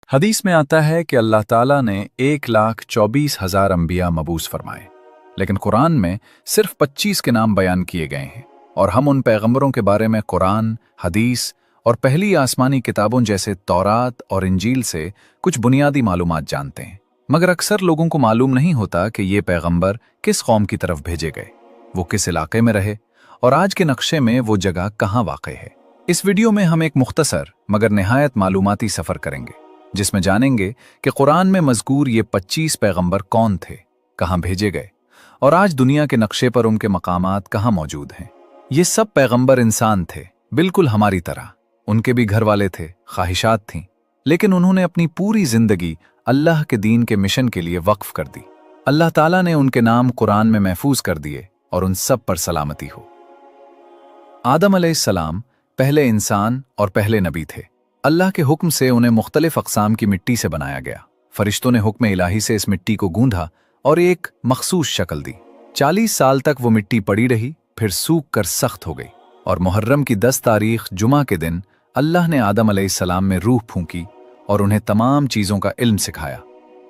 हदीस में आता है कि अल्लाह ताला ने 1,24,000 अंबिया मबूस फरमाए, लेकिन कुरान में सिर्फ 25 के नाम बयान किए गए हैं। और हम उन पैगंबरों के बारे में कुरान, हदीस और पहली आसमानी किताबों जैसे तौरात और इंजील से कुछ बुनियादी मालूमात जानते हैं। मगर अक्सर लोगों को मालूम नहीं होता कि ये पैगंबर किस कौम की तरफ भेजे गए, वो किस इलाके में रहे और आज के नक्शे में वो जगह कहाँ वाक़ है। इस वीडियो में हम एक मुख्तसर मगर निहायत मालूमाती सफ़र करेंगे, जिसमें जानेंगे कि कुरान में मज़कूर ये 25 पैगंबर कौन थे, कहाँ भेजे गए और आज दुनिया के नक्शे पर उनके मकामात कहाँ मौजूद हैं। ये सब पैगंबर इंसान थे, बिल्कुल हमारी तरह। उनके भी घर वाले थे, ख्वाहिशात थीं, लेकिन उन्होंने अपनी पूरी जिंदगी अल्लाह के दीन के मिशन के लिए वक्फ कर दी। अल्लाह ताला ने उनके नाम कुरान में महफूज कर दिए और उन सब पर सलामती हो। आदम अलैहिस्सलाम पहले इंसान और पहले नबी थे। अल्लाह के हुक्म से उन्हें मुख्तलिफ अक़साम की मिट्टी से बनाया गया। फरिश्तों ने हुक्म इलाही से इस मिट्टी को गूंधा और एक मखसूस शक्ल दी। 40 साल तक वो मिट्टी पड़ी रही, फिर सूख कर सख्त हो गई और मुहर्रम की 10 तारीख जुमा के दिन अल्लाह ने आदम अलैहिस्सलाम में रूह फूंकी और उन्हें तमाम चीज़ों का इल्म सिखाया।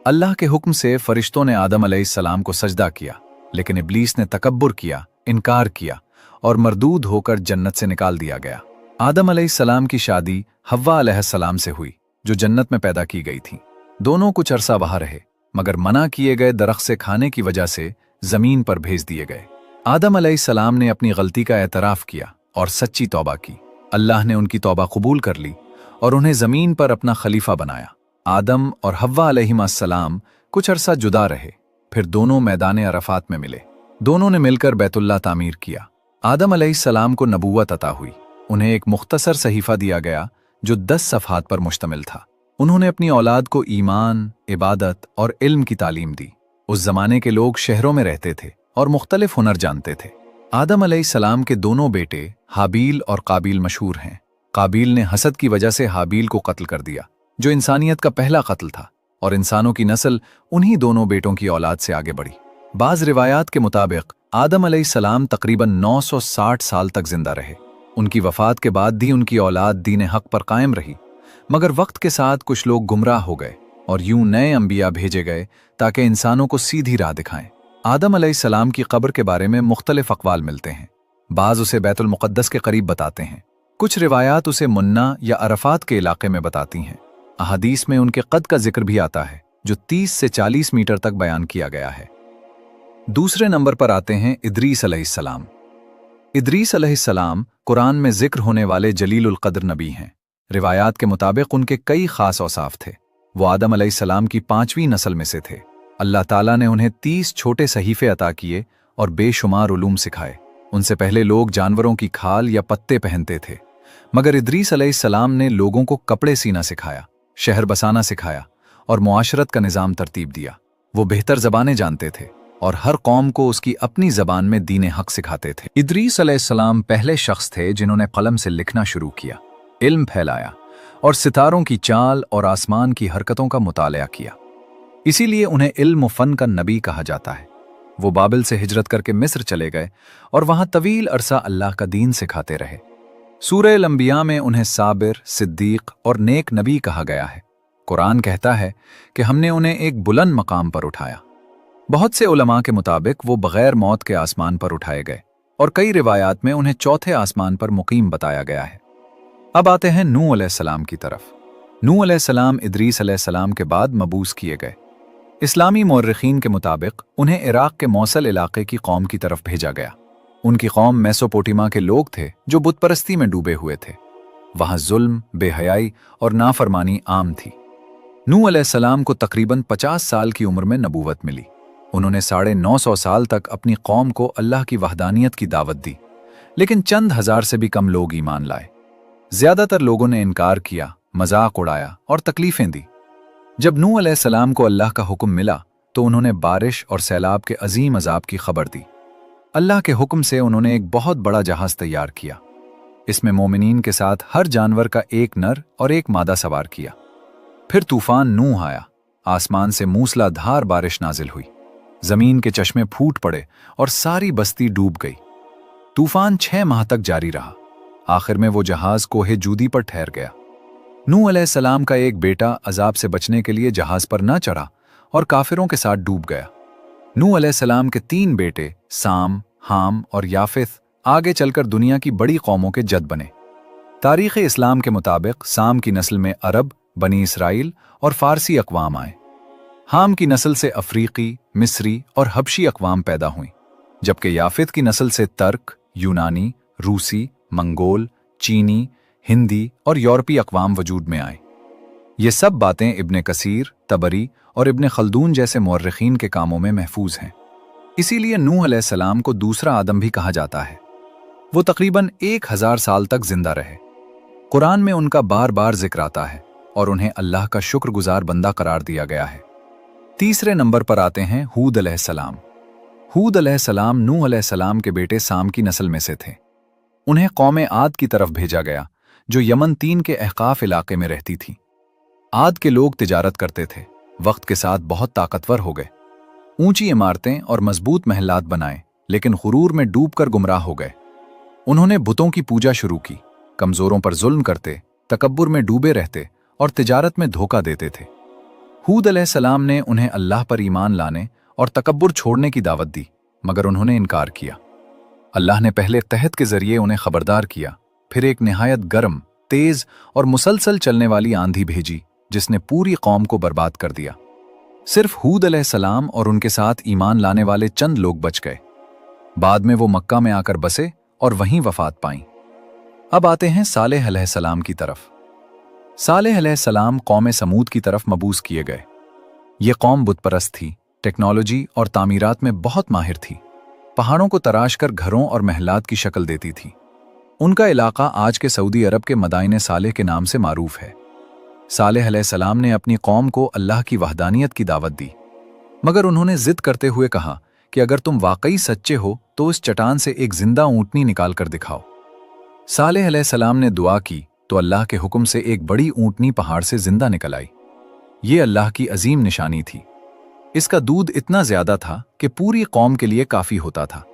अल्लाह के हुक्म से फरिश्तों ने आदम अलैहिस्सलाम को सजदा किया, लेकिन इब्लीस ने तकब्बुर किया, इनकार किया और मरदूद होकर जन्नत से निकाल दिया गया। आदम अलैहिस्सलाम की शादी हव्वा अलैहिस्सलाम से हुई, जो जन्नत में पैदा की गई थी। दोनों कुछ अरसा वहां रहे, मगर मना किए गए दरख्त से खाने की वजह से जमीन पर भेज दिए गए। आदम अलैहिस्सलाम ने अपनी गलती का एतराफ किया और सच्ची तौबा की। अल्लाह ने उनकी तौबा कबूल कर ली और उन्हें जमीन पर अपना खलीफा बनाया। आदम और हव्वा अलैहिस्सलाम कुछ अरसा जुदा रहे, फिर दोनों मैदान अरफात में मिले। दोनों ने मिलकर बैतुल्लाह तामीर किया। आदम अलैहिस्सलाम को नबूवत अता हुई। उन्हें एक मुख्तसर सहीफा दिया गया जो 10 सफ़हात पर मुश्तमिल था। उन्होंने अपनी औलाद को ईमान, इबादत और इल्म की तालीम दी। उस जमाने के लोग शहरों में रहते थे और मुख्तलिफ हुनर जानते थे। आदम अलैहिस्सलाम के दोनों बेटे हाबील और काबील मशहूर हैं। काबील ने हसद की वजह से हाबील को कत्ल कर दिया, जो इंसानियत का पहला कत्ल था, और इंसानों की नस्ल उन्हीं दोनों बेटों की औलाद से आगे बढ़ी। बाज़ रिवायात के मुताबिक आदम अलैहिस्सलाम तकरीबन 960 साल तक जिंदा रहे। उनकी वफ़ात के बाद भी उनकी औलाद दीन हक पर कायम रही, मगर वक्त के साथ कुछ लोग गुमराह हो गए और यूं नए अंबिया भेजे गए ताकि इंसानों को सीधी राह दिखाएं। आदम अलैहिस्सलाम की कब्र के बारे में मुख्तलिफ अक़वाल मिलते हैं। बाज़ उसे बैतुल मुक़द्दस के करीब बताते हैं, कुछ रिवायात उसे मुन्ना या अरफात के इलाके में बताती हैं। अहादीस में उनके कद का जिक्र भी आता है, जो 30 से 40 मीटर तक बयान किया गया है। दूसरे नंबर पर आते हैं इदरीस अलैहिस्सलाम। इदरीस अलैहिस्सलाम कुरान में जिक्र होने वाले जलीलुल क़द्र नबी हैं। रिवायात के मुताबिक उनके कई खास औसाफ थे। वो आदम अलैहिस्सलाम की 5वीं नस्ल में से थे। अल्लाह ताला ने उन्हें 30 छोटे सहीफे अता किए और बेशुमार उलूम सिखाए। उनसे पहले लोग जानवरों की खाल या पत्ते पहनते थे, मगर इदरीस अलैहिस्सलाम ने लोगों को कपड़े सीना सिखाया, शहर बसाना सिखाया और मुआशरत का निज़ाम तरतीब दिया। वो बेहतर ज़बानें जानते थे और हर कौम को उसकी अपनी ज़बान में दीन हक सिखाते थे। इदरीस अलैहिस्सलाम पहले शख्स थे जिन्होंने कलम से लिखना शुरू किया, इल्म फैलाया और सितारों की चाल और आसमान की हरकतों का मुतालिया किया। इसीलिए उन्हें इल्म व फ़न का नबी कहा जाता है। वो बाबिल से हिजरत करके मिस्र चले गए और वहाँ तवील अरसा अल्लाह का दीन सिखाते रहे। सूरह अल-अंबिया में उन्हें साबिर, सिद्दीक और नेक नबी कहा गया है। कुरान कहता है कि हमने उन्हें एक बुलंद मकाम पर उठाया। बहुत से उलमा के मुताबिक वो बग़ैर मौत के आसमान पर उठाए गए और कई रिवायात में उन्हें चौथे आसमान पर मुकीम बताया गया है। अब आते हैं नूह अलैहिस्सलाम की तरफ। नूह अलैहिस्सलाम इदरीस अलैहिस्सलाम के बाद मबूस किए गए। इस्लामी मौर्रिखीन के मुताबिक उन्हें इराक के मौसल इलाके की कौम की तरफ भेजा गया। उनकी कौम मेसोपोटामिया के लोग थे जो बुत परस्ती में डूबे हुए थे। वहाँ जुल्म, बेहयाई और नाफरमानी आम थी। नूह अलैहिस्सलाम को तकरीबन 50 साल की उम्र में नबूवत मिली। उन्होंने 950 साल तक अपनी कौम को अल्लाह की वहदानियत की दावत दी, लेकिन चंद हज़ार से भी कम लोग ईमान लाए। ज़्यादातर लोगों ने इनकार किया, मजाक उड़ाया और तकलीफ़ें दी। जब नूह अलैहिस्सलाम को अल्लाह का हुक्म मिला तो उन्होंने बारिश और सैलाब के अजीम अजाब की खबर दी। अल्लाह के हुक्म से उन्होंने एक बहुत बड़ा जहाज़ तैयार किया। इसमें मोमिनीन के साथ हर जानवर का एक नर और एक मादा सवार किया। फिर तूफान नूह आया। आसमान से मूसलाधार बारिश नाजिल हुई। जमीन के चश्मे फूट पड़े और सारी बस्ती डूब गई। तूफान 6 माह तक जारी रहा। आखिर में वो जहाज कोहे जूदी पर ठहर गया। नूह अलैहिस्सलाम का एक बेटा अजाब से बचने के लिए जहाज पर न चढ़ा और काफिरों के साथ डूब गया। नूह अलैहिस्सलाम के 3 बेटे साम, हाम और याफिस आगे चलकर दुनिया की बड़ी कौमों के जद बने। तारीख़ इस्लाम के मुताबिक साम की नस्ल में अरब, बनी इसराइल और फारसी अक़वाम आए। हाम की नस्ल से अफ्रीकी, मिस्री और हबशी अक़वाम पैदा हुई, जबकि याफित की नस्ल से तर्क, यूनानी, रूसी, मंगोल, चीनी, हिंदी और यूरोपीय अक़वाम वजूद में आए। ये सब बातें इब्ने कसीर, तबरी और इब्ने खल्दून जैसे मुअर्रिखीन के कामों में महफूज हैं। इसीलिए नूह अलैहिस्सलाम को दूसरा आदम भी कहा जाता है। वो तकरीबन 1000 साल तक जिंदा रहे। कुरान में उनका बार बार जिक्र आता है और उन्हें अल्लाह का शुक्रगुजार बंदा करार दिया गया है। तीसरे नंबर पर आते हैं हूद अलैहिस्सलाम। हूद अलैहिस्सलाम नूह अलैहिस्सलाम के बेटे साम की नस्ल में से थे। उन्हें कौम आद की तरफ भेजा गया, जो यमन 3 के अहकाफ इलाके में रहती थी। आद के लोग तिजारत करते थे, वक्त के साथ बहुत ताकतवर हो गए। ऊंची इमारतें और मजबूत महलात बनाए, लेकिन गुरूर में डूबकर गुमराह हो गए। उन्होंने बुतों की पूजा शुरू की, कमजोरों पर जुल्म करते, तकब्बुर में डूबे रहते और तिजारत में धोखा देते थे। हूद अलैहिस्सलाम ने उन्हें अल्लाह पर ईमान लाने और तकब्बुर छोड़ने की दावत दी, मगर उन्होंने इनकार किया। अल्लाह ने पहले तहत के जरिए उन्हें खबरदार किया, फिर एक निहायत गर्म, तेज और मुसलसल चलने वाली आंधी भेजी, जिसने पूरी कौम को बर्बाद कर दिया। सिर्फ हूद अलैहिस्सलाम और उनके साथ ईमान लाने वाले चंद लोग बच गए। बाद में वो मक्का में आकर बसे और वहीं वफात पाईं। अब आते हैं सालेह अलैहिस्सलाम की तरफ। सालेह अलैहिस्सलाम कौम समूद की तरफ मबूस किए गए। ये कौम बुतपरस्त थी, टेक्नोलॉजी और तामीरात में बहुत माहिर थी। पहाड़ों को तराश कर घरों और महलात की शक्ल देती थी। उनका इलाका आज के सऊदी अरब के मदाइने सालेह के नाम से मारूफ है। सालेह अलैहिस्सलाम ने अपनी कौम को अल्लाह की वहदानियत की दावत दी, मगर उन्होंने जिद करते हुए कहा कि अगर तुम वाकई सच्चे हो तो उस चट्टान से एक जिंदा ऊंटनी निकाल कर दिखाओ। सालेह अलैहिस्सलाम ने दुआ की तो अल्लाह के हुक्म से एक बड़ी ऊंटनी पहाड़ से जिंदा निकल आई। ये अल्लाह की अजीम निशानी थी। इसका दूध इतना ज्यादा था कि पूरी कौम के लिए काफी होता था,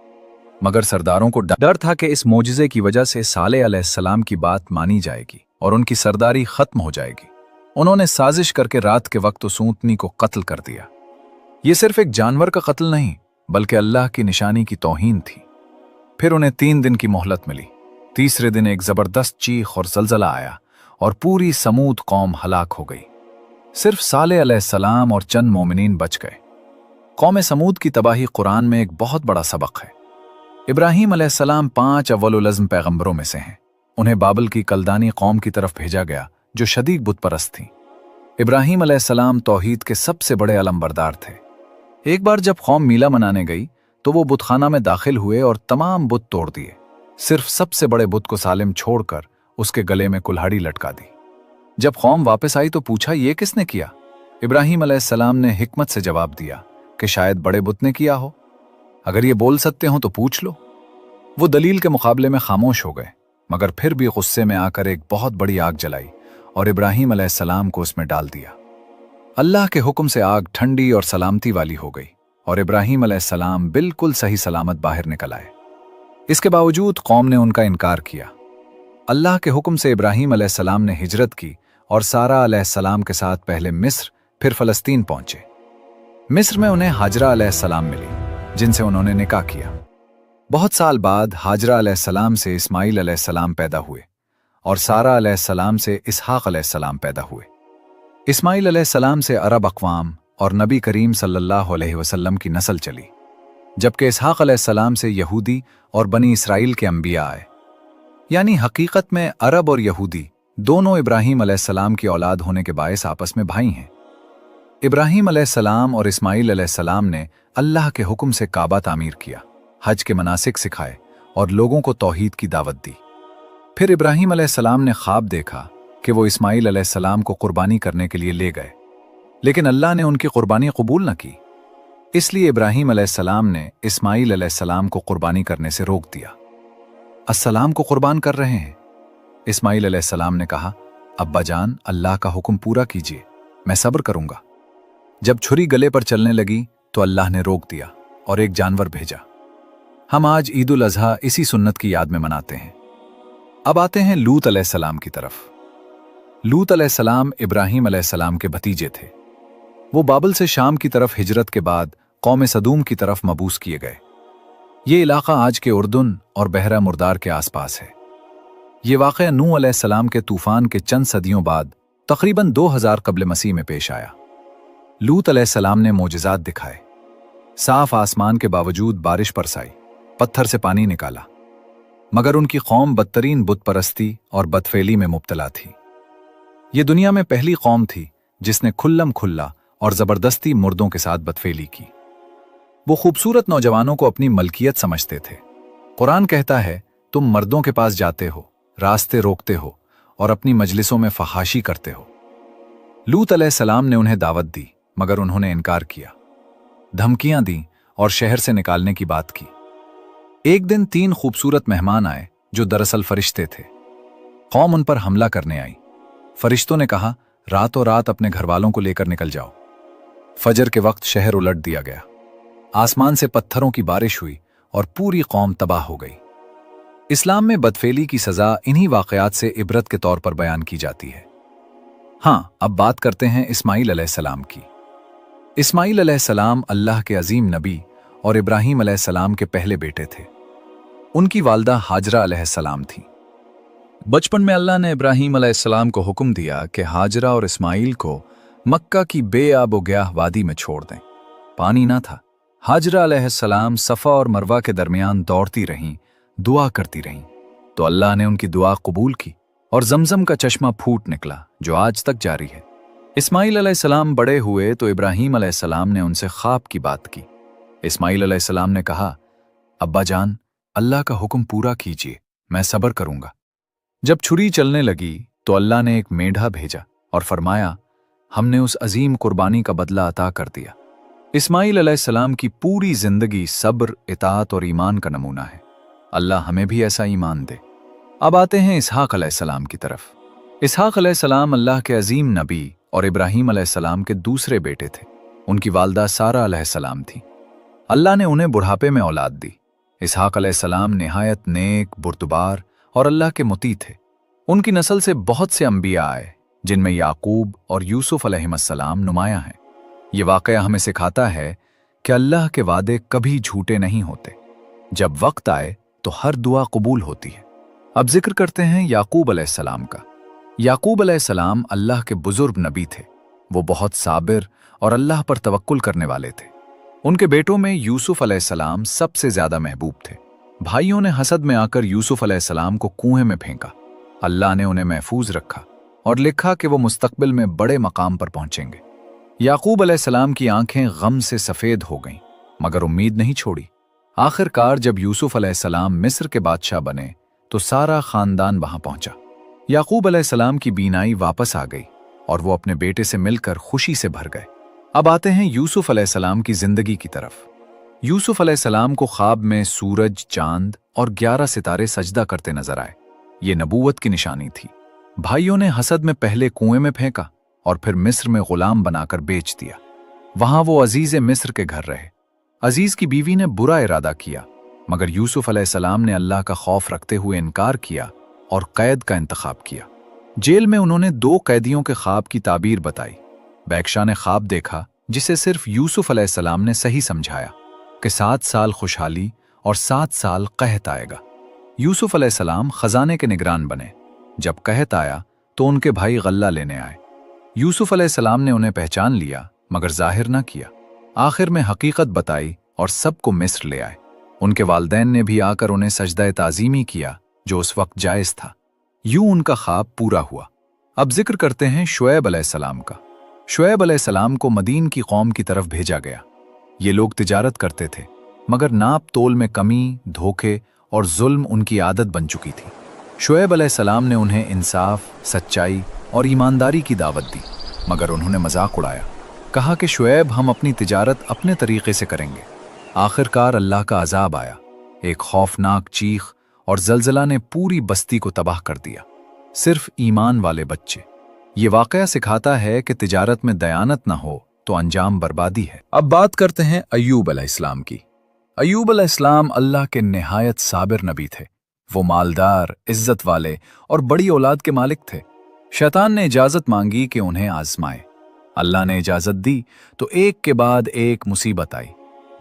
मगर सरदारों को डर था कि इस मोजिज़े की वजह से सालेह अलैहिस्सलाम की बात मानी जाएगी और उनकी सरदारी खत्म हो जाएगी। उन्होंने साजिश करके रात के वक्त उस ऊंटनी को कत्ल कर दिया। ये सिर्फ एक जानवर का कत्ल नहीं, बल्कि अल्लाह की निशानी की तौहीन थी। फिर उन्हें 3 दिन की मोहलत मिली। तीसरे दिन एक जबरदस्त चीख और जलजला आया और पूरी समूद कौम हलाक हो गई। सिर्फ सालेह अलैहिस्सलाम और चंद मोमिनीन बच गए। कौम समूद की तबाही कुरान में एक बहुत बड़ा सबक है। इब्राहीम अलैहिस्सलाम 5 अव्वल अज़्म पैगंबरों में से हैं। उन्हें बाबल की कलदानी कौम की तरफ भेजा गया, जो शदीद बुतपरस्त थी। इब्राहीम अलैहिस्सलाम तौहीद के सबसे बड़े अलमबरदार थे। एक बार जब कौम मीला मनाने गई तो वो बुतखाना में दाखिल हुए और तमाम बुत तोड़ दिए। सिर्फ सबसे बड़े बुत को सालिम छोड़कर उसके गले में कुल्हाड़ी लटका दी। जब कौम वापस आई तो पूछा, ये किसने किया? इब्राहीम अलैहिस्सलाम ने हिकमत से जवाब दिया कि शायद बड़े बुत ने किया हो। अगर ये बोल सकते हो तो पूछ लो। वो दलील के मुकाबले में खामोश हो गए, मगर फिर भी गुस्से में आकर एक बहुत बड़ी आग जलाई और इब्राहीम अलैहिस्सलाम को उसमें डाल दिया। अल्लाह के हुक्म से आग ठंडी और सलामती वाली हो गई और इब्राहीम अलैहिस्सलाम बिल्कुल सही सलामत बाहर निकल आए। इसके बावजूद कौम ने उनका इनकार किया। अल्लाह के हुक्म से इब्राहीम अलैहिस्सलाम ने हिजरत की और सारा अलैहिस्सलाम के साथ पहले मिस्र फिर फलस्तीन पहुंचे। मिस्र में उन्हें हाजरा अलैहिस्सलाम मिली, जिनसे उन्होंने निकाह किया। बहुत साल बाद हाजरा अलैहिस्सलाम से इस्माइल अलैहिस्सलाम पैदा हुए और सारा अलैहिस्सलाम से इसहाक अलैहिस्सलाम पैदा हुए। इस्माइल अलैहिस्सलाम से अरब अक़वाम और नबी करीम सल्लल्लाहु अलैहि वसल्लम की नस्ल चली, जबकि इसहाक अलैहिस्सलाम से यहूदी और बनी इसराइल के अंबिया आए। यानी हकीकत में अरब और यहूदी दोनों इब्राहीम अलैहिस्सलाम की औलाद होने के बायस आपस में भाई हैं। इब्राहीम अलैहिस्सलाम और इस्माइल अलैहिस्सलाम ने अल्लाह के हुक्म से काबा तामीर किया, हज के मनासिक सिखाए और लोगों को तौहीद की दावत दी। फिर इब्राहीम अलैहिस्सलाम ने ख्वाब देखा कि वो इस्माइल अलैहिस्सलाम को कुर्बानी करने के लिए ले गए, लेकिन अल्लाह ने उनकी कुर्बानी कबूल न की। इसलिए इब्राहीम अलैहिस्सलाम ने इस्माइल अलैहिस्सलाम को कुर्बानी करने से रोक दिया। अस्सलाम को कुर्बान कर रहे हैं। इस्माइल अलैहिस्सलाम ने कहा, अब्बा जान, अल्लाह का हुक्म पूरा कीजिए, मैं सब्र करूंगा। जब छुरी गले पर चलने लगी तो अल्लाह ने रोक दिया और एक जानवर भेजा। हम आज ईद उल अज़हा इसी सुन्नत की याद में मनाते हैं। अब आते हैं लूत अलैहिस्सलाम की तरफ। लूत अलैहिस्सलाम इब्राहीम अलैहिस्सलाम के भतीजे थे। वो बाबल से शाम की तरफ हिजरत के बाद कौम सदूम की तरफ मबूस किए गए। ये इलाका आज के उर्दुन और बहरा मुर्दार के आसपास है। ये वाक़या नूह अलैहिस्सलाम के तूफान के चंद सदियों बाद तकरीबन 2000 कब्ल मसीह में पेश आया। लूत अलैहिस्सलाम ने मोजज़ात दिखाए। साफ आसमान के बावजूद बारिश बरसाई, पत्थर से पानी निकाला, मगर उनकी कौम बदतरीन बुत परस्ती और बदफेली में मुब्तला थी। ये दुनिया में पहली कौम थी जिसने खुल्लम खुल्ला और ज़बरदस्ती मुर्दों के साथ बदफेली की। वो खूबसूरत नौजवानों को अपनी मलकियत समझते थे। कुरान कहता है, तुम मर्दों के पास जाते हो, रास्ते रोकते हो और अपनी मजलिसों में फहाशी करते हो। लूत अलैहिस्सलाम ने उन्हें दावत दी, मगर उन्होंने इनकार किया, धमकियां दी और शहर से निकालने की बात की। एक दिन 3 खूबसूरत मेहमान आए जो दरअसल फरिश्ते थे। कौम उन पर हमला करने आई। फरिश्तों ने कहा, रातों रात अपने घर वालों को लेकर निकल जाओ। फजर के वक्त शहर उलट दिया गया। आसमान से पत्थरों की बारिश हुई और पूरी कौम तबाह हो गई। इस्लाम में बदफेली की सजा इन्हीं वाकयात से इबरत के तौर पर बयान की जाती है। हाँ, अब बात करते हैं इस्माईल अलैहिस्सलाम की। इस्माईल अलैहिस्सलाम अल्लाह के अजीम नबी और इब्राहीम अलैहिस्सलाम के पहले बेटे थे। उनकी वालदा हाजरा अलैहिस्सलाम थी। बचपन में अल्लाह ने इब्राहीम अलैहिस्सलाम को हुक्म दिया कि हाजरा और इस्माईल को मक्का की बेआब गयाह वादी में छोड़ दें। पानी ना था। हाजरा अलैहिस्सलाम सफ़ा और मरवा के दरमियान दौड़ती रहीं, दुआ करती रहीं, तो अल्लाह ने उनकी दुआ कबूल की और जमजम का चश्मा फूट निकला जो आज तक जारी है। इस्माईल अलैहिस्सलाम बड़े हुए तो इब्राहीम अलैहिस्सलाम ने उनसे ख्वाब की बात की। इस्माईल अलैहिस्सलाम ने कहा, अब्बा जान, अल्लाह का हुक्म पूरा कीजिए, मैं सब्र करूंगा। जब छुरी चलने लगी तो अल्लाह ने एक मेढा भेजा और फरमाया, हमने उस अजीम कुर्बानी का बदला अता कर दिया। इस्माईल अलैहिस्सलाम की पूरी जिंदगी सब्र, इताअत और ईमान का नमूना है। अल्लाह हमें भी ऐसा ईमान दे। अब आते हैं इसहाक अलैहिस्सलाम की तरफ। इसहाक अलैहिस्सलाम अल्लाह के अजीम नबी और इब्राहीम अलैहिस्सलाम के दूसरे बेटे थे। उनकी वालदा सारा अलैहिस्सलाम थी। अल्लाह ने उन्हें बुढ़ापे में औलाद दी। इसहाक अलैहिस्सलाम निहायत नेक, बुर्दबार और अल्लाह के मुती थे। उनकी नस्ल से बहुत से अंबिया आए, जिनमें याकूब और यूसुफ अलैहिस्सलाम नुमायां हैं। ये वाक़या हमें सिखाता है कि अल्लाह के वादे कभी झूठे नहीं होते। जब वक्त आए तो हर दुआ कबूल होती है। अब जिक्र करते हैं याकूब अलैहिस्सलाम का। याकूब अलैहिस्सलाम अल्लाह के बुजुर्ग नबी थे। वो बहुत साबिर और अल्लाह पर तवक्कुल करने वाले थे। उनके बेटों में यूसुफ अलैहिस्सलाम सबसे ज्यादा महबूब थे। भाइयों ने हसद में आकर यूसुफ अलैहिस्सलाम को कुएं में फेंका। अल्लाह ने उन्हें महफूज रखा और लिखा कि वो मुस्तकबिल में बड़े मकाम पर पहुंचेंगे। याकूब अलैहिस्सलाम की आंखें गम से सफेद हो गईं, मगर उम्मीद नहीं छोड़ी। आखिरकार जब यूसुफ अलैहिस्सलाम मिस्र के बादशाह बने तो सारा खानदान वहां पहुंचा। याकूब अलैहिस्सलाम की बीनाई वापस आ गई और वो अपने बेटे से मिलकर खुशी से भर गए। अब आते हैं यूसुफ अलैहिस्सलाम की जिंदगी की तरफ। यूसुफ अलैहिस्सलाम को ख्वाब में सूरज, चांद और 11 सितारे सजदा करते नजर आए। ये नबूवत की निशानी थी। भाइयों ने हसद में पहले कुएं में फेंका और फिर मिस्र में गुलाम बनाकर बेच दिया। वहां वो अजीज मिस्र के घर रहे। अजीज की बीवी ने बुरा इरादा किया, मगर यूसुफ अलैहिस्सलाम ने अल्लाह का खौफ रखते हुए इनकार किया और कैद का इंतखाब किया। जेल में उन्होंने 2 कैदियों के ख्वाब की ताबीर बताई। बैक्शा ने ख्वाब देखा जिसे सिर्फ यूसुफ अलैहिस्सलाम ने सही समझाया कि 7 साल खुशहाली और 7 साल कहत आएगा। यूसुफ अलैहिस्सलाम खजाने के निगरान बने। जब कहत आया तो उनके भाई गल्ला लेने आए। यूसुफ अलैहिस्सलाम ने उन्हें पहचान लिया, मगर जाहिर न किया। आखिर में हकीकत बताई और सबको मिस्र ले आए। उनके वालदैन ने भी आकर उन्हें सजदा ताज़ीमी किया, जो उस वक्त जायज़ था। यूं उनका ख्वाब पूरा हुआ। अब जिक्र करते हैं शुएब अलैहिस्सलाम का। शुएब अलैहिस्सलाम को मदीन की कौम की तरफ भेजा गया। ये लोग तिजारत करते थे, मगर नाप तोल में कमी, धोखे और जुल्म उनकी आदत बन चुकी थी। शुएब अलैहिस्सलाम ने उन्हें इंसाफ, सच्चाई और ईमानदारी की दावत दी, मगर उन्होंने मजाक उड़ाया। कहा कि शुएब, हम अपनी तिजारत अपने तरीके से करेंगे। आखिरकार अल्लाह का अजाब आया। एक खौफनाक चीख और जलजला ने पूरी बस्ती को तबाह कर दिया। सिर्फ ईमान वाले बच्चे। ये वाकया सिखाता है कि तिजारत में दयानत न हो तो अंजाम बर्बादी है। अब बात करते हैं अय्यूब अलैहिस्सलाम की। अय्यूब अलैहिस्सलाम अल्लाह के निहायत साबिर नबी थे। वो मालदार, इज्जत वाले और बड़ी औलाद के मालिक थे। शैतान ने इजाजत मांगी कि उन्हें आजमाए। अल्लाह ने इजाजत दी तो एक के बाद एक मुसीबत आई।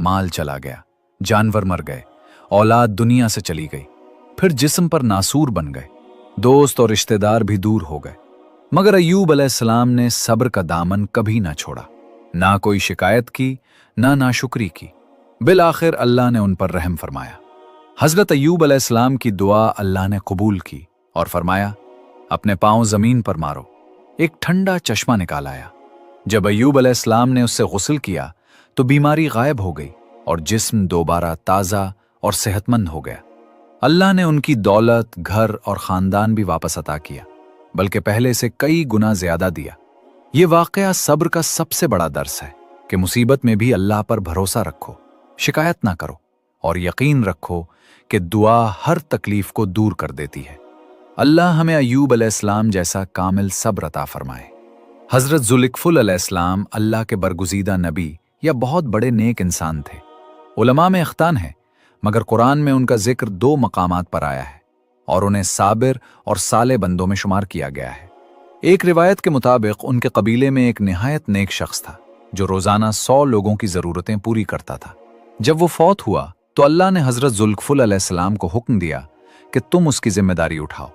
माल चला गया, जानवर मर गए, औलाद दुनिया से चली गई, फिर जिस्म पर नासूर बन गए, दोस्त और रिश्तेदार भी दूर हो गए। मगर अय्यूब अलैहिस्सलाम ने सब्र का दामन कभी ना छोड़ा, ना कोई शिकायत की, ना नाशुक्री की। बिल आखिर अल्लाह ने उन पर रहम फरमाया। हजरत अय्यूब अलैहिस्सलाम की दुआ अल्लाह ने कबूल की और फरमाया, अपने पांव जमीन पर मारो। एक ठंडा चश्मा निकाल आया। जब अय्यूब अलैहिस्सलाम ने उससे गुस्ल किया तो बीमारी गायब हो गई और जिस्म दोबारा ताज़ा और सेहतमंद हो गया। अल्लाह ने उनकी दौलत, घर और ख़ानदान भी वापस अता किया, बल्कि पहले से कई गुना ज़्यादा दिया। ये वाक़या सब्र का सबसे बड़ा दर्स है कि मुसीबत में भी अल्लाह पर भरोसा रखो, शिकायत ना करो और यकीन रखो कि दुआ हर तकलीफ को दूर कर देती है। अल्लाह हमें अय्यूब अलैहिस्सलाम जैसा कामिल सब्र अता फरमाए। हज़रत ज़ुल्किफ़ुल अलैहिस्सलाम अल्लाह के बरगुज़ीदा नबी या बहुत बड़े नेक इंसान थे। उलमा में इख्तान है, मगर कुरान में उनका जिक्र 2 मकामात पर आया है और उन्हें साबिर और साले बंदों में शुमार किया गया है। एक रिवायत के मुताबिक उनके कबीले में एक निहायत नेक शख्स था जो रोज़ाना 100 लोगों की ज़रूरतें पूरी करता था। जब वो फौत हुआ तो अल्लाह ने हज़रत ज़ुल्किफ़ुल अलैहिस्सलाम को हुक्म दिया कि तुम उसकी जिम्मेदारी उठाओ।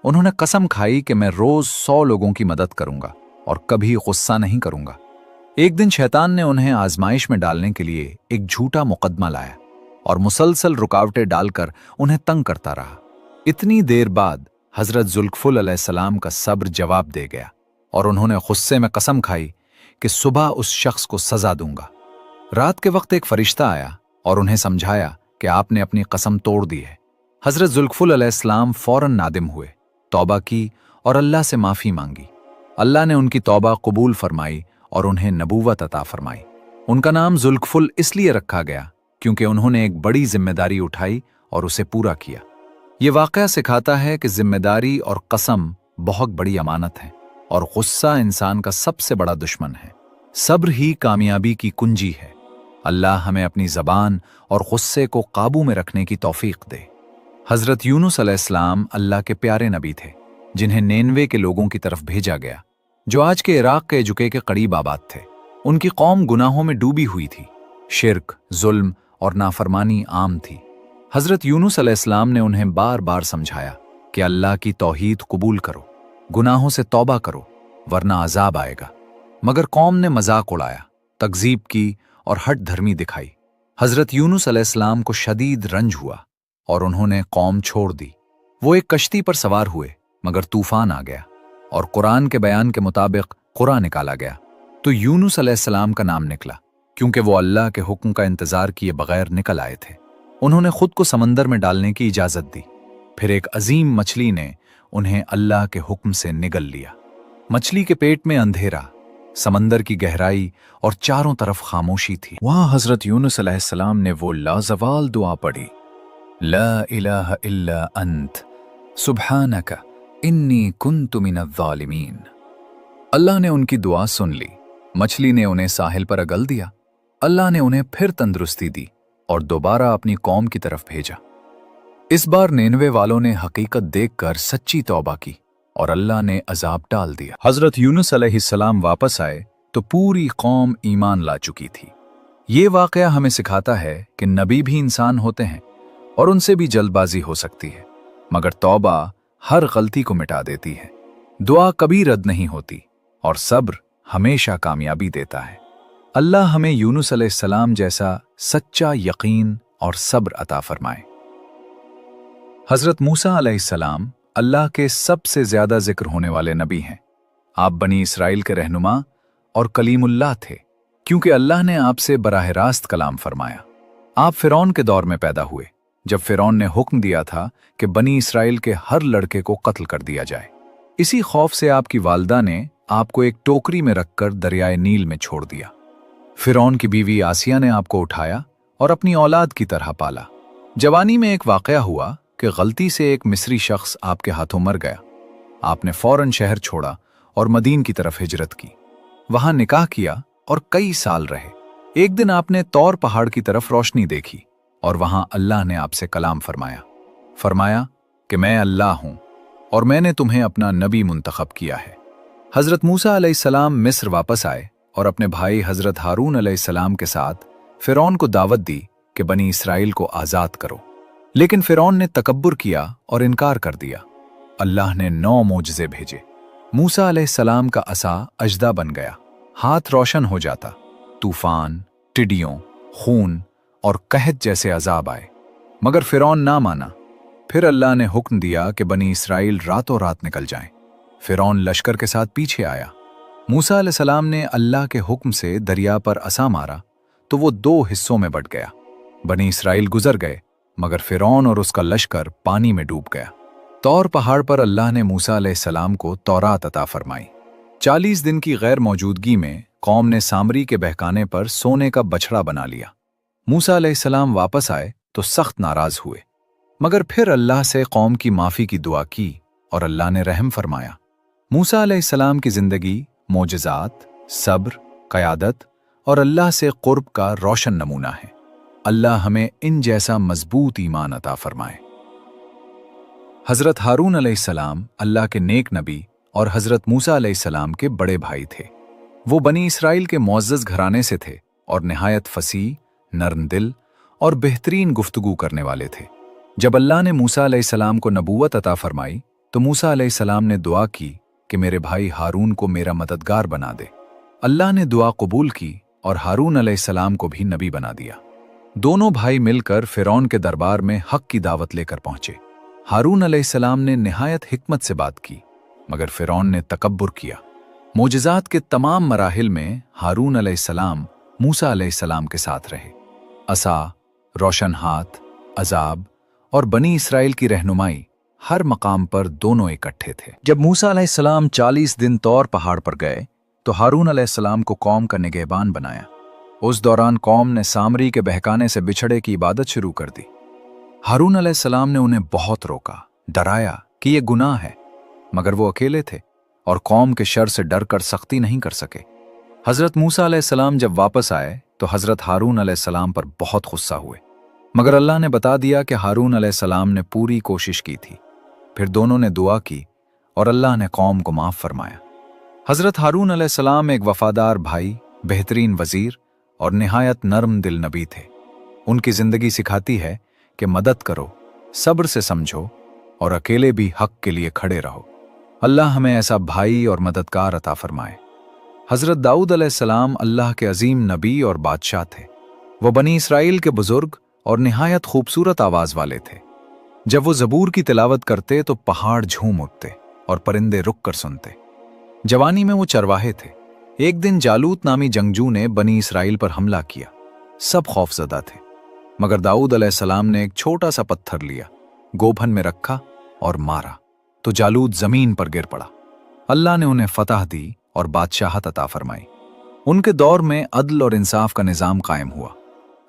उन्होंने कसम खाई कि मैं रोज़ 100 लोगों की मदद करूंगा और कभी गुस्सा नहीं करूंगा। एक दिन शैतान ने उन्हें आजमाइश में डालने के लिए एक झूठा मुकदमा लाया और मुसलसल रुकावटें डालकर उन्हें तंग करता रहा। इतनी देर बाद हज़रत ज़ुल्किफ़ुल अलैहिस्सलाम का सब्र जवाब दे गया और उन्होंने गुस्से में कसम खाई कि सुबह उस शख्स को सजा दूंगा। रात के वक्त एक फरिश्ता आया और उन्हें समझाया कि आपने अपनी कसम तोड़ दी है। हज़रत ज़ुल्किफ़ुल अलैहिस्सलाम फ़ौरन नादिम हुए, तौबा की और अल्लाह से माफ़ी मांगी। अल्लाह ने उनकी तौबा कबूल फरमाई और उन्हें नबूवत अता फरमाई। उनका नाम ज़ुल्किफ़ुल इसलिए रखा गया क्योंकि उन्होंने एक बड़ी जिम्मेदारी उठाई और उसे पूरा किया। ये वाक़या सिखाता है कि जिम्मेदारी और कसम बहुत बड़ी अमानत है और गुस्सा इंसान का सबसे बड़ा दुश्मन है। सब्र ही कामयाबी की कुंजी है। अल्लाह हमें अपनी ज़बान और गुस्से को काबू में रखने की तौफीक दे। हज़रत यूनुस अलैहिस्सलाम अल्लाह के प्यारे नबी थे जिन्हें नेनवे के लोगों की तरफ भेजा गया, जो आज के इराक के एजुके के करीब आबाद थे। उनकी कौम गुनाहों में डूबी हुई थी, शिर्क, जुल्म और नाफरमानी आम थी। हज़रत यूनुस अलैहिस्सलाम ने उन्हें बार बार समझाया कि अल्लाह की तौहीद कबूल करो, गुनाहों से तौबा करो, वरना अजाब आएगा। मगर कौम ने मजाक उड़ाया, तकज़ीब की और हट धर्मी दिखाई। हज़रत यूनुस अलैहिस्सलाम को शदीद रंज हुआ और उन्होंने कौम छोड़ दी। वो एक कश्ती पर सवार हुए, मगर तूफान आ गया और कुरान के बयान के मुताबिक कुरा निकाला गया तो यूनुस अलैहिस्सलाम का नाम निकला, क्योंकि वो अल्लाह के हुक्म का इंतजार किए बगैर निकल आए थे। उन्होंने खुद को समंदर में डालने की इजाजत दी। फिर एक अजीम मछली ने उन्हें अल्लाह के हुक्म से निगल लिया। मछली के पेट में अंधेरा, समंदर की गहराई और चारों तरफ खामोशी थी। वहां हजरत यूनुस अलैहिस्सलाम ने वो लाजवाल दुआ पढ़ी, ला इलाहा इल्ला अंत सुब्हानका इन्नी कुन्तु मिनज़्ज़ालिमीन। अल्लाह ने उनकी दुआ सुन ली। मछली ने उन्हें साहिल पर अगल दिया। अल्लाह ने उन्हें फिर तंदुरुस्ती दी और दोबारा अपनी कौम की तरफ भेजा। इस बार नेनवे वालों ने हकीकत देखकर सच्ची तौबा की और अल्लाह ने अजाब टाल दिया। हजरत यूनुस अलैहिस्सलाम वापस आए तो पूरी कौम ईमान ला चुकी थी। ये वाकया हमें सिखाता है कि नबी भी इंसान होते हैं और उनसे भी जल्दबाजी हो सकती है, मगर तौबा हर गलती को मिटा देती है। दुआ कभी रद्द नहीं होती और सब्र हमेशा कामयाबी देता है। अल्लाह हमें यूनुस अलैहिस्सलाम जैसा सच्चा यकीन और सब्र अता फरमाए। हजरत मूसा अलैहिस्सलाम अल्लाह के सबसे ज्यादा जिक्र होने वाले नबी हैं। आप बनी इसराइल के रहनुमा और कलीमुल्लाह थे, क्योंकि अल्लाह ने आपसे बराह रास्त कलाम फरमाया। आप फिरौन के दौर में पैदा हुए, जब फिरौन ने हुक्म दिया था कि बनी इसराइल के हर लड़के को कत्ल कर दिया जाए। इसी खौफ से आपकी वालदा ने आपको एक टोकरी में रखकर दरियाए नील में छोड़ दिया। फिरौन की बीवी आसिया ने आपको उठाया और अपनी औलाद की तरह पाला। जवानी में एक वाकया हुआ कि गलती से एक मिस्री शख्स आपके हाथों मर गया। आपने फौरन शहर छोड़ा और मदीन की तरफ हिजरत की। वहां निकाह किया और कई साल रहे। एक दिन आपने तौर पहाड़ की तरफ रोशनी देखी और वहां अल्लाह ने आपसे कलाम फरमाया कि मैं अल्लाह हूं, और मैंने तुम्हें अपना नबी मुंतखब किया है। हज़रत मूसा अलैहिस्सलाम मिस्र वापस आए और अपने भाई हज़रत हारून अलैहिस्सलाम के साथ फ़िरौन को दावत दी कि बनी इसराइल को आज़ाद करो। लेकिन फ़िरौन ने तकब्बुर किया और इनकार कर दिया। अल्लाह ने 9 मोजज़े भेजे। मूसा अलैहिस्सलाम का असा अजदा बन गया, हाथ रोशन हो जाता। तूफान, टिड्डियों, खून और कहत जैसे अजाब आए, मगर फ़िरौन ना माना। फिर अल्लाह ने हुक्म दिया कि बनी इसराइल रातों रात निकल जाएं। फ़िरौन लश्कर के साथ पीछे आया। मूसा अलैहिस्सलाम ने अल्लाह के हुक्म से दरिया पर असा मारा तो वो 2 हिस्सों में बट गया। बनी इसराइल गुजर गए, मगर फ़िरौन और उसका लश्कर पानी में डूब गया। तौर पहाड़ पर अल्लाह ने मूसा अलैहिस्सलाम को तौरात अता फरमाई। 40 दिन की गैर मौजूदगी में कौम ने सामरी के बहकाने पर सोने का बछड़ा बना लिया। मूसा अलैहिस्सलाम वापस आए तो सख्त नाराज हुए, मगर फिर अल्लाह से कौम की माफ़ी की दुआ की और अल्लाह ने रहम फरमाया। मूसा अलैहिस्सलाम की ज़िंदगी मोजज़ात, सब्र, क़यादत और अल्लाह से क़ुर्ब का रोशन नमूना है। अल्लाह हमें इन जैसा मजबूत ईमान अता फरमाए। हज़रत हारून अलैहिस्सलाम अल्लाह के नेक नबी और हज़रत मूसा अलैहिस्सलाम के बड़े भाई थे। वो बनी इसराइल के मुअज़्ज़ज़ घराने से थे और निहायत फसीह, नर्म दिल और बेहतरीन गुफ्तगू करने वाले थे। जब अल्लाह ने मूसा अलैहिस्सलाम को नबूवत अता फरमाई तो मूसा अलैहिस्सलाम ने दुआ की कि मेरे भाई हारून को मेरा मददगार बना दे। अल्लाह ने दुआ कबूल की और हारून अलैहिस्सलाम को भी नबी बना दिया। दोनों भाई मिलकर फ़िरौन के दरबार में हक की दावत लेकर पहुंचे। हारून अलैहिस्सलाम ने निहायत हिकमत से बात की, मगर फ़िरौन ने तकब्बुर किया। मोजज़ात के तमाम मराहिल में हारून अलैहिस्सलाम मूसा अलैहिस्सलाम के साथ रहे। असा, रोशन हाथ, अजाब और बनी इसराइल की रहनुमाई, हर मकाम पर दोनों इकट्ठे थे। जब मूसा अलैहिस्सलाम 40 दिन तौर पहाड़ पर गए तो हारून अलैहिस्सलाम को कौम का निगहबान बनाया। उस दौरान कौम ने सामरी के बहकाने से बिछड़े की इबादत शुरू कर दी। हारून अलैहिस्सलाम ने उन्हें बहुत रोका, डराया कि ये गुनाह है, मगर वो अकेले थे और कौम के शर से डर कर सख्ती नहीं कर सके। हज़रत मूसा अलैहिस्सलाम जब वापस आए तो हज़रत हारून अलैहिस्सलाम पर बहुत गुस्सा हुए, मगर अल्लाह ने बता दिया कि हारून अलैहिस्सलाम ने पूरी कोशिश की थी। फिर दोनों ने दुआ की और अल्लाह ने कौम को माफ़ फरमाया। हज़रत हारून अलैहिस्सलाम एक वफादार भाई, बेहतरीन वज़ीर और निहायत नर्म दिल नबी थे। उनकी ज़िंदगी सिखाती है कि मदद करो, सब्र से समझो और अकेले भी हक के लिए खड़े रहो। अल्लाह हमें ऐसा भाई और मददगार अता फरमाए। हज़रत दाऊद अलैहिस्सलाम अल्लाह के अजीम नबी और बादशाह थे। वो बनी इसराइल के बुजुर्ग और निहायत खूबसूरत आवाज़ वाले थे। जब वो ज़बूर की तिलावत करते तो पहाड़ झूम उठते और परिंदे रुक कर सुनते। जवानी में वो चरवाहे थे। एक दिन जालूत नामी जंगजू ने बनी इसराइल पर हमला किया। सब खौफजदा थे, मगर दाऊद अलैहिस्सलाम ने एक छोटा सा पत्थर लिया, गोभन में रखा और मारा तो जालूत जमीन पर गिर पड़ा। अल्लाह ने उन्हें फतह दी और बादशाहत अता फरमाई। उनके दौर में अदल और इंसाफ का निज़ाम कायम हुआ।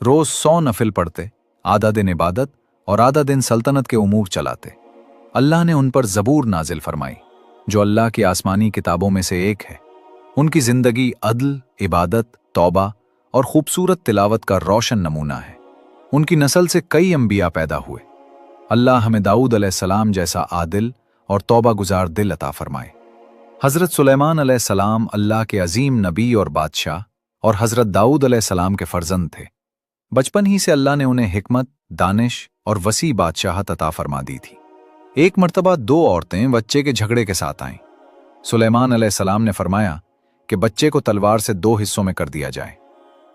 रोज 100 नफिल पढ़ते, आधा दिन इबादत और आधा दिन सल्तनत के उमूर चलाते। अल्लाह ने उन पर ज़बूर नाजिल फरमाई, जो अल्लाह की आसमानी किताबों में से एक है। उनकी ज़िंदगी अदल, इबादत, तौबा और खूबसूरत तिलावत का रोशन नमूना है। उनकी नस्ल से कई अंबिया पैदा हुए। अल्लाह हमें दाऊद अलैहिस्सलाम जैसा आदिल और तौबा गुजार दिल अता फरमाए। हज़रत सुलेमान अलैहिस्सलाम अल्लाह के अजीम नबी और बादशाह और हज़रत दाऊद अलैहिस्सलाम के फर्जंद थे। बचपन ही से अल्लाह ने उन्हें हिकमत, दानिश और वसी बादशाहत अता फरमा दी थी। एक मर्तबा 2 औरतें बच्चे के झगड़े के साथ आईं। सुलेमान अलैहिस्सलाम ने फरमाया कि बच्चे को तलवार से 2 हिस्सों में कर दिया जाए।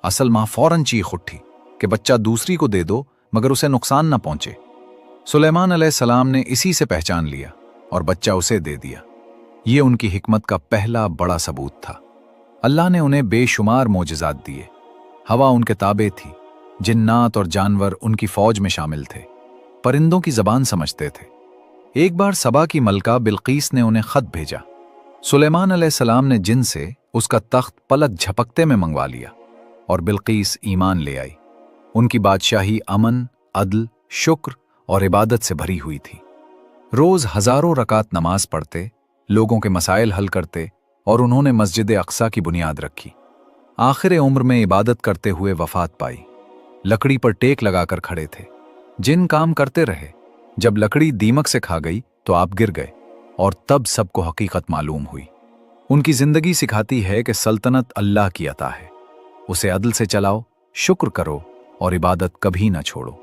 असल माँ फौरन चीख उठी कि बच्चा दूसरी को दे दो, मगर उसे नुकसान न पहुंचे। सुलेमान अलैहिस्सलाम ने इसी से पहचान लिया और बच्चा उसे दे दिया। ये उनकी हिकमत का पहला बड़ा सबूत था। अल्लाह ने उन्हें बेशुमार मोजज़ात दिए। हवा उनके ताबे थी, जिन्नात और जानवर उनकी फौज में शामिल थे, परिंदों की ज़बान समझते थे। एक बार सबा की मलका बिल्कीस ने उन्हें ख़त भेजा। सुलेमान अलैहिस्सलाम ने जिन से उसका तख्त पलक झपकते में मंगवा लिया और बिल्कीस ईमान ले आई। उनकी बादशाही अमन, अदल, शुक्र और इबादत से भरी हुई थी। रोज़ हज़ारों रकात नमाज पढ़ते, लोगों के मसाइल हल करते और उन्होंने मस्जिद अक्सा की बुनियाद रखी। आखिर उम्र में इबादत करते हुए वफ़ात पाई। लकड़ी पर टेक लगाकर खड़े थे। जिन काम करते रहे। जब लकड़ी दीमक से खा गई तो आप गिर गए। और तब सबको हकीकत मालूम हुई। उनकी जिंदगी सिखाती है कि सल्तनत अल्लाह की अता है, उसे अदल से चलाओ, शुक्र करो और इबादत कभी न छोड़ो।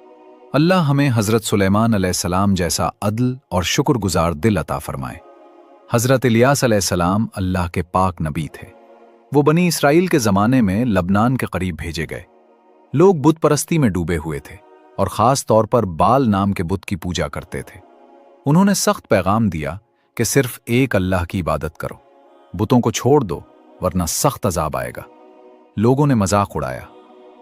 अल्लाह हमें हज़रत सुलेमान अलैहिस्सलाम जैसा अदल और शुक्रगुजार दिल अता फरमाए। हज़रत इलियास अलैहिस्सलाम अल्लाह के पाक नबी थे। वो बनी इसराइल के ज़माने में लबनान के करीब भेजे गए। लोग बुत परस्ती में डूबे हुए थे और ख़ास तौर पर बाल नाम के बुत की पूजा करते थे। उन्होंने सख्त पैगाम दिया कि सिर्फ एक अल्लाह की इबादत करो, बुतों को छोड़ दो वरना सख्त अजाब आएगा। लोगों ने मजाक उड़ाया।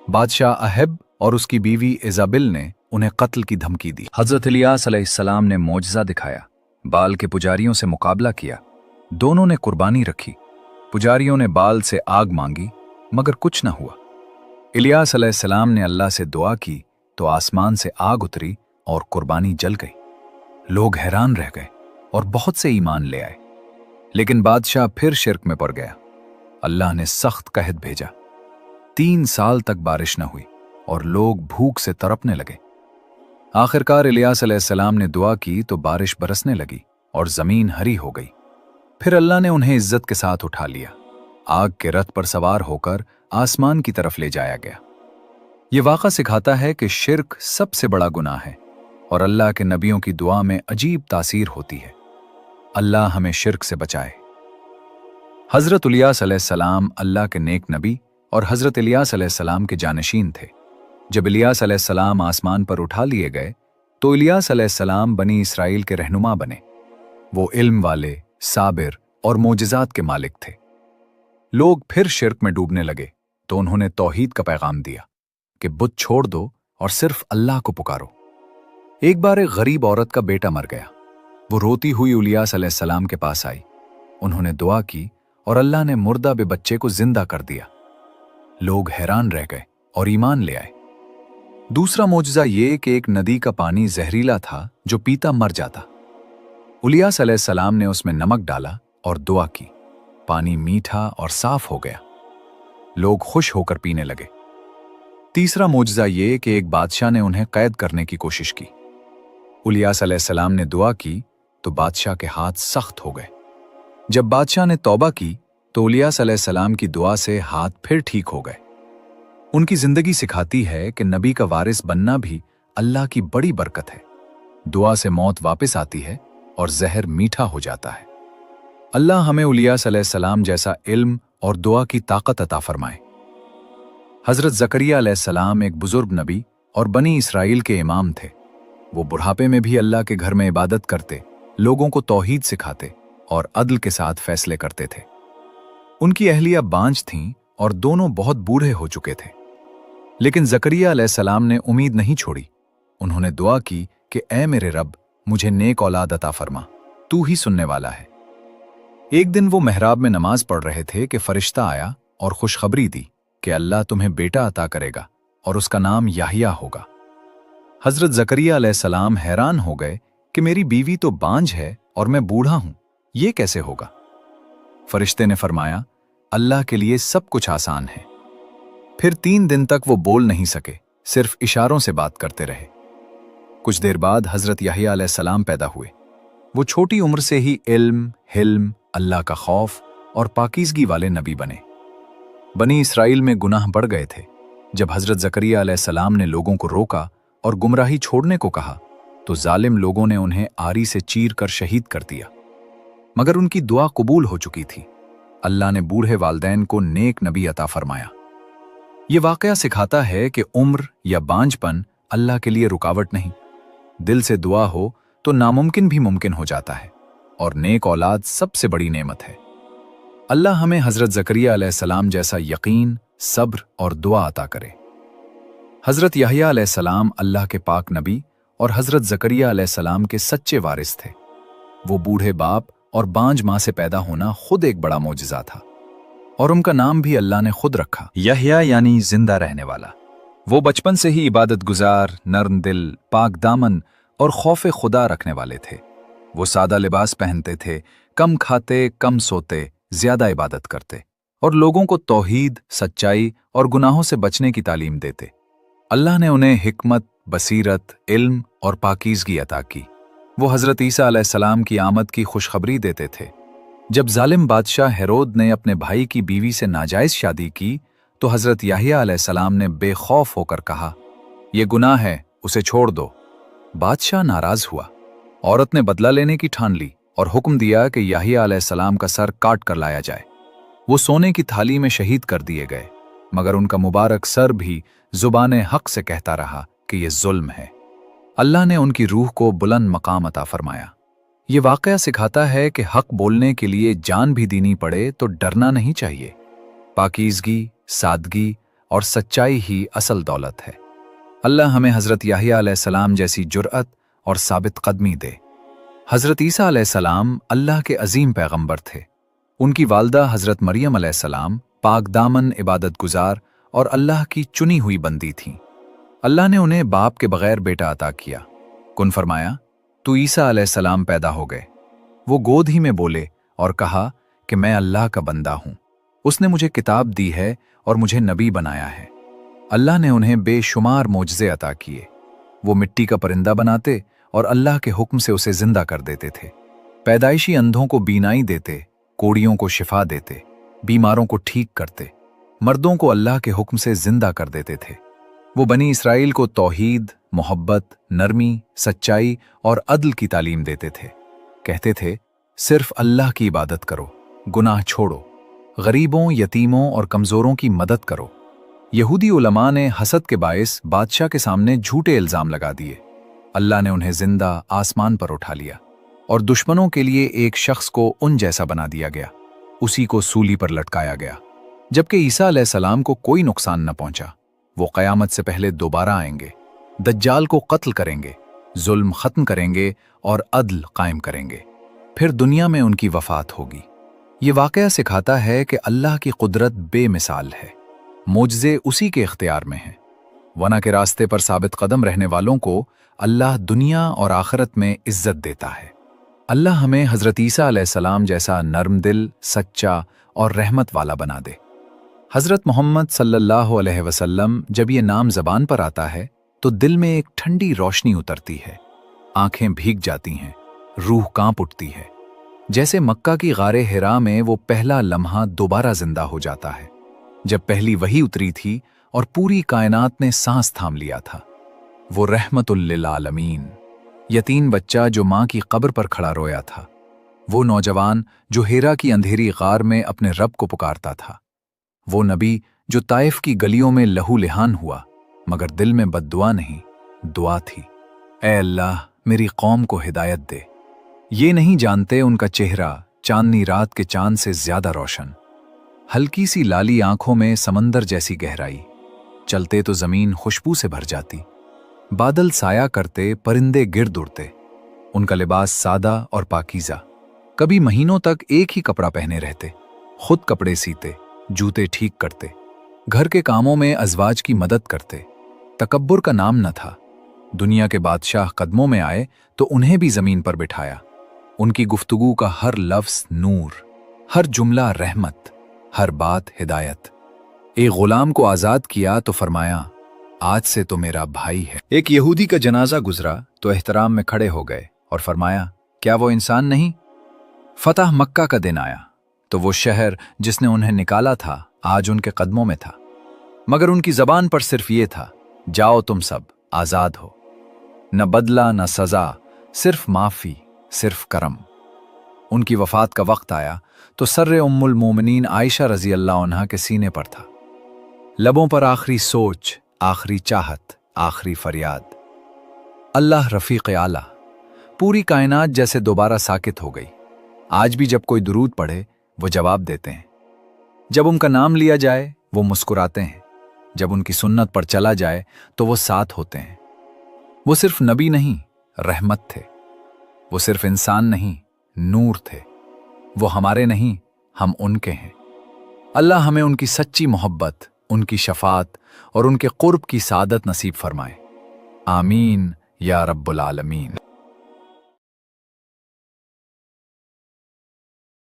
बादशाह अहब और उसकी बीवी इजाबिल ने उन्हें कत्ल की धमकी दी। हज़रत इलियास अलैहिस्सलाम ने मोजज़ा दिखाया, बाल के पुजारियों से मुकाबला किया। दोनों ने कुर्बानी रखी। पुजारियों ने बाल से आग मांगी मगर कुछ न हुआ। इलियास अलैहिस्सलाम ने अल्लाह से दुआ की तो आसमान से आग उतरी और कुर्बानी जल गई। लोग हैरान रह गए और बहुत से ईमान ले आए। लेकिन बादशाह फिर शिर्क में पड़ गया। अल्लाह ने सख्त कहत भेजा। 3 साल तक बारिश न हुई और लोग भूख से तड़पने लगे। आखिरकार इलियास अलैहिस्सलाम ने दुआ की तो बारिश बरसने लगी और जमीन हरी हो गई। फिर अल्लाह ने उन्हें इज्जत के साथ उठा लिया। आग के रथ पर सवार होकर आसमान की तरफ ले जाया गया। ये वाक़ा सिखाता है कि शिर्क सबसे बड़ा गुनाह है और अल्लाह के नबियों की दुआ में अजीब तासीर होती है। अल्लाह हमें शिर्क से बचाए। हज़रत इलियास अलैहिस्सलाम अल्लाह के नेक नबी और हज़रत इलियास अलैहिस्सलाम के जानशीन थे। जब इलियास अलैहिस्सलाम आसमान पर उठा लिए गए तो इलियास अलैहिस्सलाम बनी इसराइल के रहनुमा बने। वो इल्म वाले, साबिर और मोजज़ात के मालिक थे। लोग फिर शिर्क में डूबने लगे तो उन्होंने तौहीद का पैगाम दिया कि बुत छोड़ दो और सिर्फ अल्लाह को पुकारो। एक बार एक गरीब औरत का बेटा मर गया। वो रोती हुई इलियास अलैहिस्सलाम के पास आई। उन्होंने दुआ की और अल्लाह ने मुर्दा बे बच्चे को जिंदा कर दिया। लोग हैरान रह गए और ईमान ले आए। दूसरा मोजज़ा ये कि एक नदी का पानी जहरीला था जो पीता मर जाता। इलियास अलैहिस्सलाम ने उसमें नमक डाला और दुआ की। पानी मीठा और साफ हो गया। लोग खुश होकर पीने लगे। तीसरा मोजज़ा ये कि एक बादशाह ने उन्हें कैद करने की कोशिश की। इलियास अलैहिस्सलाम ने दुआ की तो बादशाह के हाथ सख्त हो गए। जब बादशाह ने तौबा की तो इलियास अलैहिस्सलाम की दुआ से हाथ फिर ठीक हो गए। उनकी जिंदगी सिखाती है कि नबी का वारिस बनना भी अल्लाह की बड़ी बरकत है। दुआ से मौत वापस आती है और जहर मीठा हो जाता है। अल्लाह हमें इलियास अलैहिस्सलाम जैसा इल्म और दुआ की ताकत अता फरमाए। हज़रत ज़करिया अलैहिस्सलाम एक बुजुर्ग नबी और बनी इसराइल के इमाम थे। वो बुढ़ापे में भी अल्लाह के घर में इबादत करते, लोगों को तौहीद सिखाते और अदल के साथ फैसले करते थे। उनकी अहलिया बांझ थीं और दोनों बहुत बूढ़े हो चुके थे। लेकिन ज़करिया अलैहिस्सलाम ने उम्मीद नहीं छोड़ी। उन्होंने दुआ की कि ऐ मेरे रब, मुझे नेक औलाद अता फरमा, तू ही सुनने वाला है। एक दिन वो मेहराब में नमाज पढ़ रहे थे कि फरिश्ता आया और खुशखबरी दी कि अल्लाह तुम्हें बेटा अता करेगा और उसका नाम याहिया होगा। हज़रत ज़करिया अलैहिस्सलाम हैरान हो गए कि मेरी बीवी तो बांझ है और मैं बूढ़ा हूं, ये कैसे होगा? फरिश्ते ने फरमाया, अल्लाह के लिए सब कुछ आसान है। फिर 3 दिन तक वो बोल नहीं सके, सिर्फ इशारों से बात करते रहे। कुछ देर बाद हज़रत याहिया अलैहिस्सलाम पैदा हुए। वो छोटी उम्र से ही इल्म, हिल्म, अल्लाह का खौफ और पाकीज़गी वाले नबी बने। बनी इसराइल में गुनाह बढ़ गए थे। जब हज़रत ज़करिया अलैहिस्सलाम ने लोगों को रोका और गुमराही छोड़ने को कहा तो जालिम लोगों ने उन्हें आरी से चीर कर शहीद कर दिया। मगर उनकी दुआ कबूल हो चुकी थी। अल्लाह ने बूढ़े वालदैन को नेक नबी अता फरमाया। ये वाकया सिखाता है कि उम्र या बांझपन अल्लाह के लिए रुकावट नहीं। दिल से दुआ हो तो नामुमकिन भी मुमकिन हो जाता है और नेक औलाद सबसे बड़ी नेमत है। अल्लाह हमें हज़रत ज़करिया अलैहिस्सलाम जैसा यकीन, सब्र और दुआ अता करे। हज़रत याहिया अलैहिस्सलाम अल्लाह के पाक नबी और हज़रत ज़करिया अलैहिस्सलाम के सच्चे वारिस थे। वो बूढ़े बाप और बांझ माँ से पैदा होना खुद एक बड़ा मोजज़ा था और उनका नाम भी अल्लाह ने खुद रखा, यहया यानी जिंदा रहने वाला। वो बचपन से ही इबादत गुजार, नर्म दिल, पाक दामन और खौफ खुदा रखने वाले थे। वो सादा लिबास पहनते थे, कम खाते, कम सोते, ज्यादा इबादत करते और लोगों को तौहीद, सच्चाई और गुनाहों से बचने की तालीम देते। अल्लाह ने उन्हें हिकमत, बसीरत, इल्म और पाकीज़गी अता की। वो हज़रत ईसा अलैहिस्सलाम की आमद की खुशखबरी देते थे। जब जालिम बादशाह हेरोद ने अपने भाई की बीवी से नाजायज़ शादी की तो हज़रत याहिया अलैहिस्सलाम ने बेखौफ होकर कहा, ये गुनाह है, उसे छोड़ दो। बादशाह नाराज़ हुआ। औरत ने बदला लेने की ठान ली और हुक्म दिया कि याहिया अलैहिस्सलाम का सर काट कर लाया जाए। वो सोने की थाली में शहीद कर दिए गए, मगर उनका मुबारक सर भी जुबाने हक से कहता रहा कि ये जुल्म है। अल्लाह ने उनकी रूह को बुलंद मकाम अता फरमाया। ये वाक़या सिखाता है कि हक बोलने के लिए जान भी देनी पड़े तो डरना नहीं चाहिए। पाकीज़गी, सादगी और सच्चाई ही असल दौलत है। अल्लाह हमें हज़रत याहिया अलैहिस्सलाम जैसी जुर्अत और साबित कदमी दे। हज़रत ईसा अलैहिस्सलाम अल्लाह के अजीम पैगंबर थे। उनकी वालदा हज़रत मरियम अलैहिस्सलाम पाक दामन, इबादत गुजार और अल्लाह की चुनी हुई बंदी थीं। अल्लाह ने उन्हें बाप के बगैर बेटा अता किया। कुन फरमाया तो ईसा अलैहिस्सलाम पैदा हो गए। वो गोद ही में बोले और कहा कि मैं अल्लाह का बंदा हूँ। उसने मुझे किताब दी है और मुझे नबी बनाया है। अल्लाह ने उन्हें बेशुमार मोजज़े अता किए। वो मिट्टी का परिंदा बनाते और अल्लाह के हुक्म से उसे जिंदा कर देते थे। पैदाइशी अंधों को बीनाई देते, कोड़ियों को शिफा देते, बीमारों को ठीक करते, मर्दों को अल्लाह के हुक्म से जिंदा कर देते थे। वो बनी इसराइल को तौहीद, मोहब्बत, नरमी, सच्चाई और अदल की तालीम देते थे। कहते थे, सिर्फ अल्लाह की इबादत करो, गुनाह छोड़ो, गरीबों, यतीमों और कमज़ोरों की मदद करो। यहूदी उलमा ने हसद के बायस बादशाह के सामने झूठे इल्ज़ाम लगा दिए। अल्लाह ने उन्हें जिंदा आसमान पर उठा लिया और दुश्मनों के लिए एक शख्स को उन जैसा बना दिया गया। उसी को सूली पर लटकाया गया। जबकि ईसा अलैहिस्सलाम को कोई नुकसान न पहुंचा। वो क़यामत से पहले दोबारा आएंगे, दज्जाल को कत्ल करेंगे, जुल्म खत्म करेंगे और अदल कायम करेंगे। फिर दुनिया में उनकी वफात होगी। ये वाक़या सिखाता है कि अल्लाह की कुदरत बेमिसाल है। मोजज़े उसी के इख्तियार में हैं। वना के रास्ते पर साबित कदम रहने वालों को अल्लाह दुनिया और आखिरत में इज्जत देता है। अल्लाह हमें हज़रत ईसा अलैहिस्सलाम जैसा नर्म दिल, सच्चा और रहमत वाला बना दे। हज़रत मोहम्मद सल्लल्लाहु अलैहि वसल्लम जब ये नाम ज़बान पर आता है तो दिल में एक ठंडी रोशनी उतरती है, आंखें भीग जाती हैं, रूह कांप उठती है। जैसे मक्का की गारे हिरा में वो पहला लम्हा दोबारा जिंदा हो जाता है, जब पहली वही उतरी थी और पूरी कायनात ने सांस थाम लिया था। वो रहमतुल लिल आलमीन, यतीम बच्चा जो माँ की कब्र पर खड़ा रोया था, वो नौजवान जो हिरा की अंधेरी गार में अपने रब को पुकारता था, वो नबी जो ताइफ की गलियों में लहू लिहान हुआ मगर दिल में बद्दुआ नहीं, दुआ थी, ऐ अल्लाह मेरी कौम को हिदायत दे। ये नहीं जानते उनका चेहरा चांदनी रात के चांद से ज्यादा रोशन, हल्की सी लाली आंखों में समंदर जैसी गहराई, चलते तो जमीन खुशबू से भर जाती, बादल साया करते, परिंदे गिर्द उड़ते। उनका लिबास सादा और पाकीज़ा, कभी महीनों तक एक ही कपड़ा पहने रहते, खुद कपड़े सीते, जूते ठीक करते, घर के कामों में अज़वाज की मदद करते। तकब्बुर का नाम न था। दुनिया के बादशाह कदमों में आए तो उन्हें भी जमीन पर बिठाया। उनकी गुफ्तगू का हर लफ्ज़ नूर, हर जुमला रहमत, हर बात हिदायत। एक गुलाम को आज़ाद किया तो फरमाया, आज से तो मेरा भाई है। एक यहूदी का जनाजा गुजरा तो एहतराम में खड़े हो गए और फरमाया, क्या वो इंसान नहीं? फतह मक्का का दिन आया तो वो शहर जिसने उन्हें निकाला था आज उनके कदमों में था, मगर उनकी जबान पर सिर्फ ये था, जाओ तुम सब आज़ाद हो। न बदला न सज़ा, सिर्फ माफ़ी, सिर्फ करम। उनकी वफ़ात का वक्त आया तो सर्रे उम्मुल मोमिनीन आयशा रज़ी अल्लाह अन्हा के सीने पर था। लबों पर आखिरी सोच, आखिरी चाहत, आखिरी फरियाद, अल्लाह रफ़ीक़ आला। पूरी कायनात जैसे दोबारा साकित हो गई। आज भी जब कोई दुरूद पढ़े वो जवाब देते हैं, जब उनका नाम लिया जाए वो मुस्कुराते हैं, जब उनकी सुन्नत पर चला जाए तो वो साथ होते हैं। वो सिर्फ नबी नहीं, रहमत थे। वो सिर्फ इंसान नहीं, नूर थे। वो हमारे नहीं, हम उनके हैं। अल्लाह हमें उनकी सच्ची मोहब्बत, उनकी शफात और उनके कुर्ब की सादत नसीब फरमाए। आमीन या रब्बुल आलमीन।